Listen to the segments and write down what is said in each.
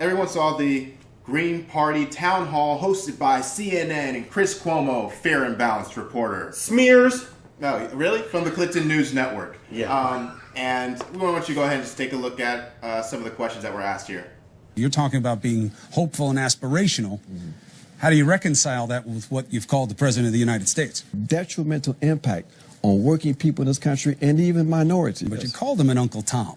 everyone saw the Green Party town hall hosted by CNN and Chris Cuomo, fair and balanced reporter. Smears. No, really? From the Clinton News Network. Yeah. And we want you to go ahead and just take a look at some of the questions that were asked here. You're talking about being hopeful and aspirational. Mm-hmm. How do you reconcile that with what you've called the President of the United States? Detrimental impact on working people in this country and even minorities. But you called him an Uncle Tom.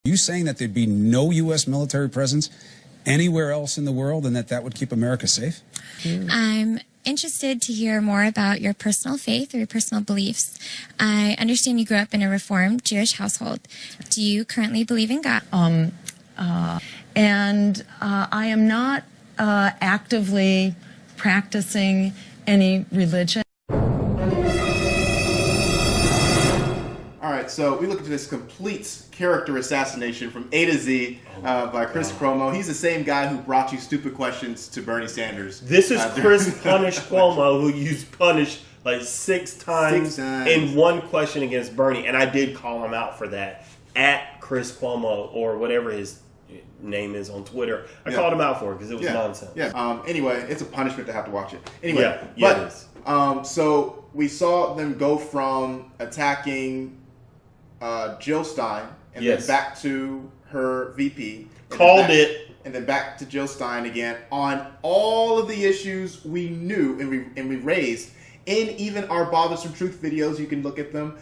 You saying that there'd be no U.S. military presence anywhere else in the world and that would keep America safe? I'm interested to hear more about your personal faith or your personal beliefs. I understand you grew up in a Reformed Jewish household. Do you currently believe in God? I am not actively practicing any religion. All right, so we look into this complete character assassination from A to Z by Chris Cuomo. He's the same guy who brought you stupid questions to Bernie Sanders. This is Chris Punish Cuomo, who used punish like six times in one question against Bernie, and I did call him out for that at Chris Cuomo or whatever his name is on Twitter. I called him out for it because it was nonsense. Yeah. Anyway, it's a punishment to have to watch it. Anyway, it is. So we saw them go from attacking Jill Stein and then back to her VP. And then back to Jill Stein again on all of the issues we knew and we raised in even our Bothersome Truth videos. You can look at them,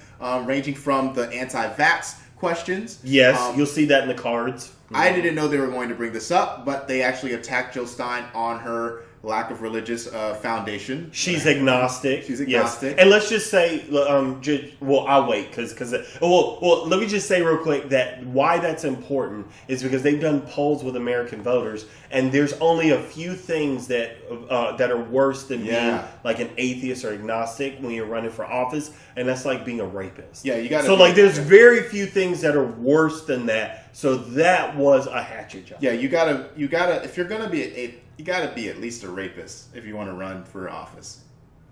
ranging from the anti-vax questions. Yes, you'll see that in the cards. I didn't know they were going to bring this up, but they actually attacked Jill Stein on her lack of religious foundation. She's agnostic. She's agnostic. Yes. And let's just say, I'll wait because let me just say real quick that why that's important is because they've done polls with American voters, and there's only a few things that are worse than being like an atheist or agnostic when you're running for office, and that's like being a rapist. Yeah, you got to. So there's very few things that are worse than that. So that was a hatchet job. Yeah, you gotta. If you're gonna be you gotta be at least a rapist if you want to run for office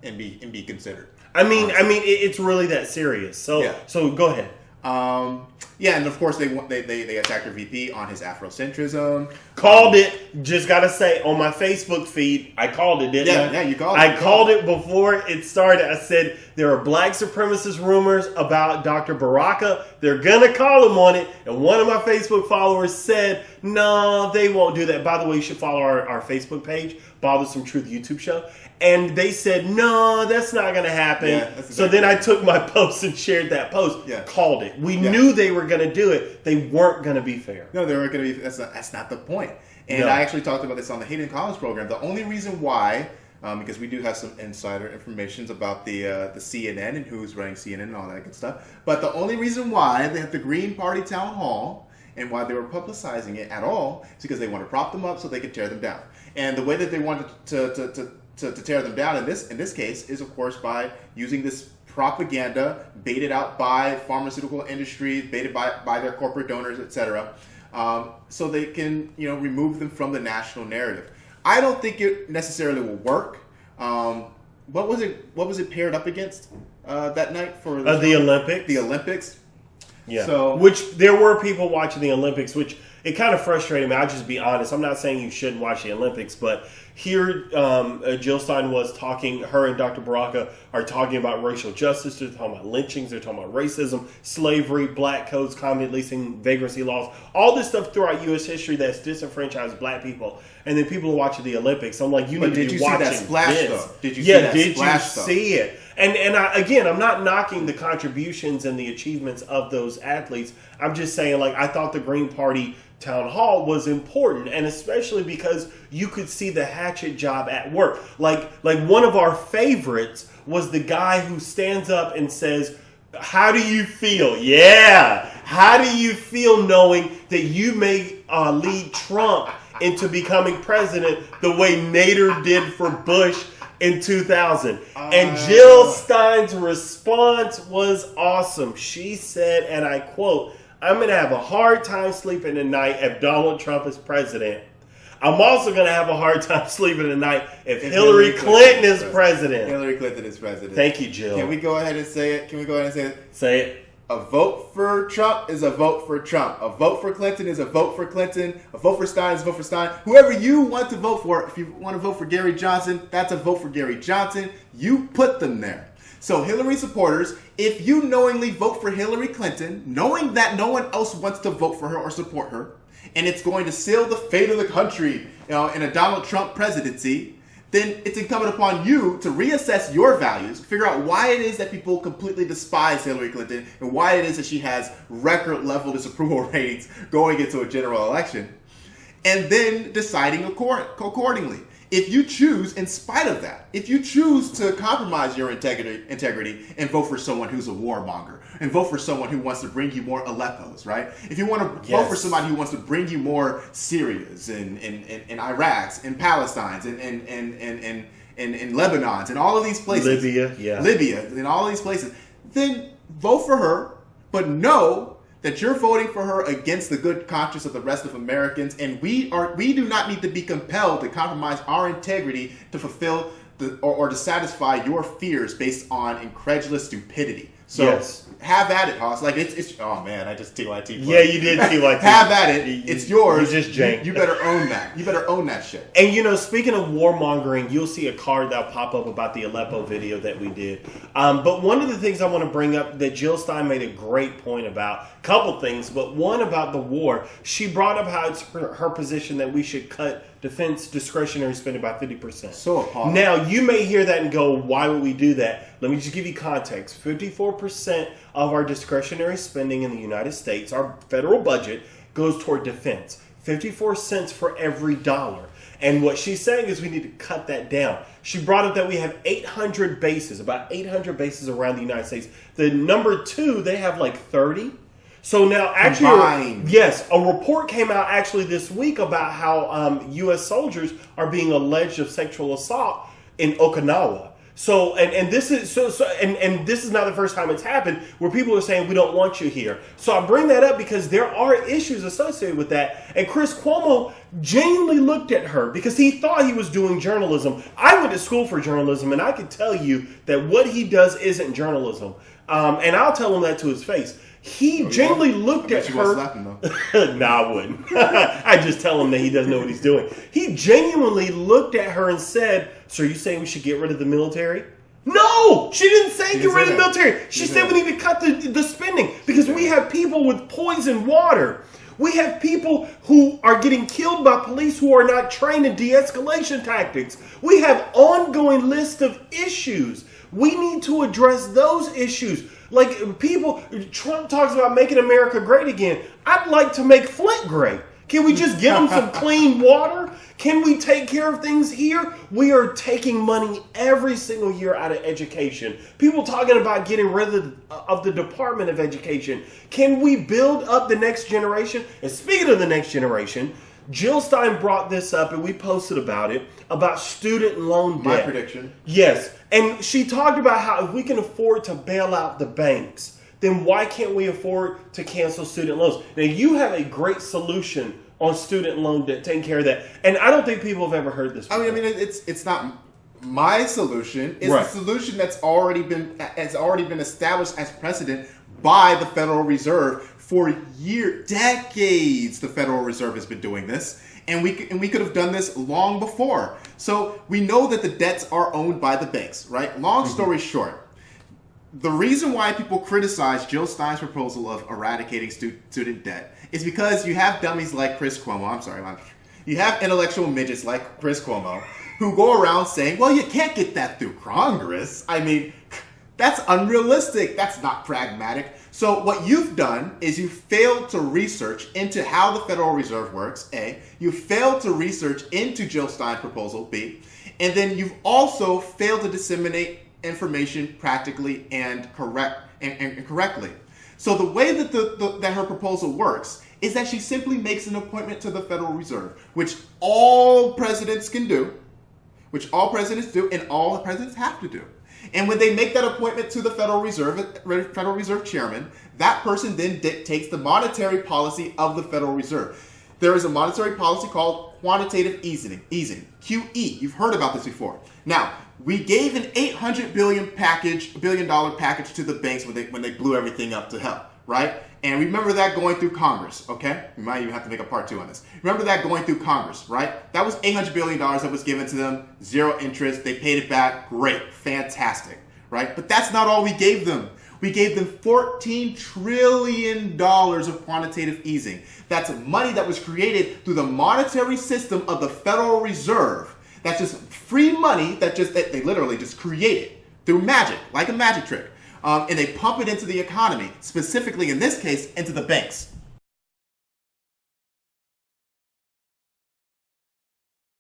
and be considered. I mean, it's really that serious. So go ahead. And of course they attacked her VP on his Afrocentrism. Called it. Just gotta say on my Facebook feed, I called it, didn't I? Yeah, you called it. I called it before it started. I said there are black supremacist rumors about Dr. Baraka. They're gonna call him on it. And one of my Facebook followers said, no, they won't do that. By the way, you should follow our Facebook page, Bothersome Truth YouTube show. And they said, no, that's not going to happen. Yeah, so then I took my post and shared that post. Yeah. Called it. We knew they were going to do it. They weren't going to be fair. No, they weren't going to be. That's not the point. And I actually talked about this on the Hayden Collins program. The only reason why, because we do have some insider information about the CNN and who's running CNN and all that good stuff. But the only reason why they have the Green Party town hall and why they were publicizing it at all is because they want to prop them up so they could tear them down. And the way that they wanted to tear them down in this case is, of course, by using this propaganda baited out by pharmaceutical industry, baited by their corporate donors, etc., so they can remove them from the national narrative. I don't think it necessarily will work. What was it paired up against that night for the Olympics? The Olympics. Yeah. So, which there were people watching the Olympics, which it kind of frustrated me. I'll just be honest. I'm not saying you shouldn't watch the Olympics, but here Jill Stein was talking, her and Dr. Baraka are talking about racial justice. They're talking about lynchings. They're talking about racism, slavery, black codes, communist leasing, vagrancy laws, all this stuff throughout U.S. history that's disenfranchised black people. And then people are watching the Olympics. I'm like, you need to be watching this. Did you see that splash, though? Did you see that splash, though? See it? And I'm not knocking the contributions and the achievements of those athletes. I'm just saying, I thought the Green Party town hall was important, and especially because you could see the hatchet job at work. Like one of our favorites was the guy who stands up and says, how do you feel? Yeah. How do you feel knowing that you may lead Trump into becoming president the way Nader did for Bush in 2000? And Jill Stein's response was awesome. She said, and I quote, I'm going to have a hard time sleeping tonight if Donald Trump is president. I'm also going to have a hard time sleeping tonight if Hillary Clinton is president. Hillary Clinton is president. Thank you, Jill. Can we go ahead and say it? Say it. A vote for Trump is a vote for Trump. A vote for Clinton is a vote for Clinton. A vote for Stein is a vote for Stein. Whoever you want to vote for, if you want to vote for Gary Johnson, that's a vote for Gary Johnson. You put them there. So Hillary supporters, if you knowingly vote for Hillary Clinton, knowing that no one else wants to vote for her or support her, and it's going to seal the fate of the country, in a Donald Trump presidency, then it's incumbent upon you to reassess your values, figure out why it is that people completely despise Hillary Clinton and why it is that she has record level disapproval ratings going into a general election, and then deciding accordingly. If you choose, in spite of that, if you choose to compromise your integrity and vote for someone who's a warmonger, and vote for someone who wants to bring you more Aleppos, right? If you want to vote for somebody who wants to bring you more Syrias and Iraqs and Palestines and Lebanons and all of these places. Libya and all of these places. Then vote for her, but know that you're voting for her against the good conscience of the rest of Americans, and we do not need to be compelled to compromise our integrity to fulfill or to satisfy your fears based on incredulous stupidity. So have at it, Hoss. Like it's oh man, I just TYT. Yeah, you did TYT. Have at it. It's yours. You just jank. You better own that. You better own that shit. And speaking of warmongering, you'll see a card that'll pop up about the Aleppo video that we did. But one of the things I want to bring up that Jill Stein made a great point about, couple things, but one about the war. She brought up how it's her position that we should cut defense discretionary spending by 50%. So appalling. Now, you may hear that and go, why would we do that? Let me just give you context. 54% of our discretionary spending in the United States, our federal budget, goes toward defense. 54 cents for every dollar. And what she's saying is we need to cut that down. She brought up that we have 800 bases, about 800 bases around the United States. The number 2, they have like 30. So now, actually, a report came out actually this week about how U.S. soldiers are being alleged of sexual assault in Okinawa. So, and this is and this is not the first time it's happened where people are saying we don't want you here. So I bring that up because there are issues associated with that. And Chris Cuomo genuinely looked at her because he thought he was doing journalism. I went to school for journalism, and I can tell you that what he does isn't journalism. And I'll tell him that to his face. He genuinely looked at her. No, I wouldn't. I just tell him that he doesn't know what he's doing. He genuinely looked at her and said, "So are you saying we should get rid of the military?" No! She didn't say get rid of the military. She said we need to cut the spending because we have people with poisoned water. We have people who are getting killed by police who are not trained in de-escalation tactics. We have ongoing list of issues. We need to address those issues. Like Trump talks about making America great again. I'd like to make Flint great. Can we just give them some clean water? Can we take care of things here? We are taking money every single year out of education. People talking about getting rid of the Department of Education. Can we build up the next generation? And speaking of the next generation, Jill Stein brought this up and we posted about it, about student loan debt. My prediction. Yes. And she talked about how if we can afford to bail out the banks, then why can't we afford to cancel student loans? Now, you have a great solution on student loan debt, taking care of that. And I don't think people have ever heard this before. I mean, it's not my solution. It's the solution that's already been established as precedent by the Federal Reserve for decades. The Federal Reserve has been doing this, and we could have done this long before. So we know that the debts are owned by the banks, right? Long story short, the reason why people criticize Jill Stein's proposal of eradicating student debt is because you have dummies like Chris Cuomo. You have intellectual midgets like Chris Cuomo who go around saying, well, you can't get that through Congress. I mean, that's unrealistic. That's not pragmatic. So what you've done is you failed to research into how the Federal Reserve works, A. You failed to research into Jill Stein's proposal, B. And then you've also failed to disseminate information practically and correctly. So the way that that her proposal works is that she simply makes an appointment to the Federal Reserve, which all presidents can do, and all the presidents have to do. And when they make that appointment to the Federal Reserve chairman, that person then dictates the monetary policy of the Federal Reserve. There is a monetary policy called quantitative easing, QE. You've heard about this before. Now, We gave an $800 billion package to the banks when they blew everything up to hell, right? And remember that going through Congress, okay? We might even have to make a part 2 on this. Remember that going through Congress, right? That was $800 billion that was given to them, 0 interest. They paid it back. Great. Fantastic, right? But that's not all we gave them. We gave them $14 trillion of quantitative easing. That's money that was created through the monetary system of the Federal Reserve. That's just free money that they literally just created through magic, like a magic trick. And they pump it into the economy, specifically in this case, into the banks.